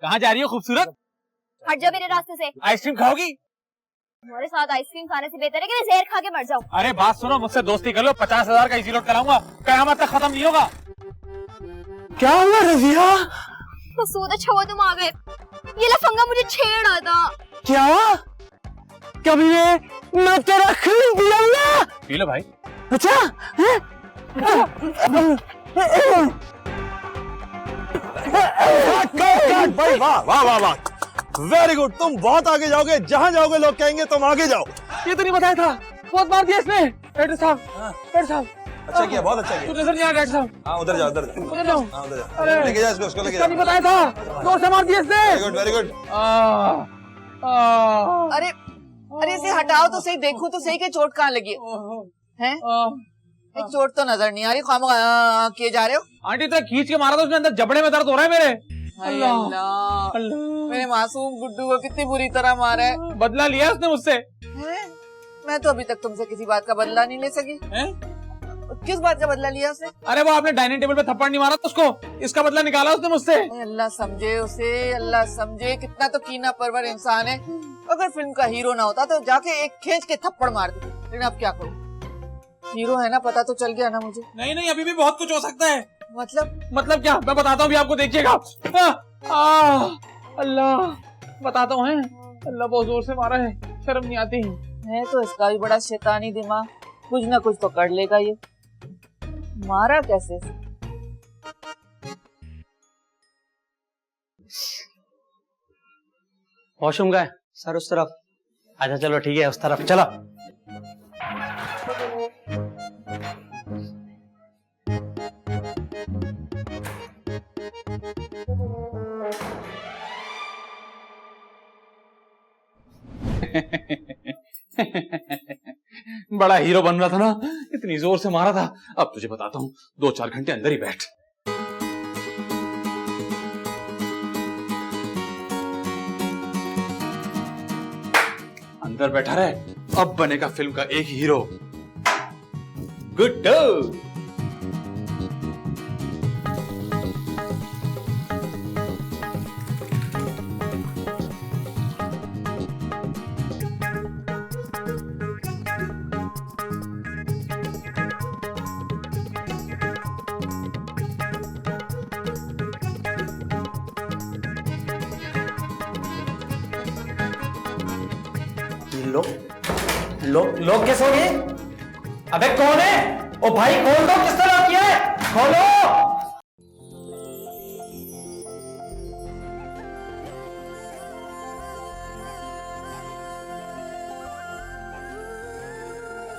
कहाँ जा रही हो खूबसूरत? हट जा मेरे रास्ते से। आइसक्रीम खाओगी? तुम्हारे साथ आइसक्रीम खाने से बेहतर है कि जहर खा के मर जाऊं। अरे बात सुनो, मुझसे दोस्ती कर लो, 50,000 का इजी लोड कराऊंगा, कयामत तक खत्म नहीं होगा। क्या हुआ रजिया? मसूद अच्छा हुआ तुम आ गए, ये लफंगा मुझे छेड़ रहा था। क्या? कभी मैं तेरा खून पिलाऊंगा। पी लो भाई। अच्छा भाई वाह वाह वाह वाह, वेरी गुड। तुम बहुत आगे जाओगे, जहाँ जाओगे लोग कहेंगे तुम आगे जाओ। ये तो नहीं बताया था, बहुत मार दिया इसने। डॉक्टर साहब, डॉक्टर साहब अच्छा किया, बहुत अच्छा किया। नजर नहीं आ डॉक्टर साहब। हाँ उधर जाओ, उधर जाओ, उधर जाओ। हाँ उधर जाओ, लेके जाओ इसको, लेके जाओ। नहीं बताया था, जोर से मार दिया इसने। Very good very good. अरे अरे इसे हटाओ तो सही, देखूं तो सही कि चोट कहाँ लगी है? एक चोट तो नजर नहीं आ रही, खामोखा किए जा रहे हो। आंटी तो खींच के मारा था, उसके अंदर जबड़े में दर्द हो रहा है मेरे। अल्लाह, मेरे मासूम गुड्डू को कितनी बुरी तरह मारा है। बदला लिया उसने मुझसे। मैं तो अभी तक तुमसे किसी बात का बदला नहीं ले सकी। किस बात का बदला लिया उसने? अरे वो आपने डाइनिंग टेबल पे थप्पड़ नहीं मारा था उसको, इसका बदला निकाला उसने मुझसे। अल्लाह समझे उसे, अल्लाह समझे, कितना तो कीना परवर इंसान है। अगर फिल्म का हीरो ना होता तो जाके एक खींच के थप्पड़ मार दी, लेकिन अब क्या करूं, हीरो है ना, पता तो चल गया ना मुझे। नहीं नहीं, अभी भी बहुत कुछ हो सकता है। मतलब क्या, मैं बताता हूँ, आपको देखिएगा। अल्लाह, बताता हूँ। अल्लाह बहुत जोर से मारा है, शर्म नहीं आती है तो इसका भी बड़ा शैतानी दिमाग, कुछ ना कुछ तो कर लेगा ये। मारा कैसे? वॉशरूम का है सर, उस तरफ। अच्छा चलो ठीक है, उस तरफ चलो। बड़ा हीरो बन रहा था ना, इतनी जोर से मारा था। अब तुझे बताता हूँ, 2-4 घंटे अंदर ही बैठ। अंदर बैठा रहे, अब बनेगा फिल्म का एक हीरो। गुड्डू लोग कैसे हो गए? अबे कौन है? ओ भाई खोल दो, किसने लॉक किया है? खोलो।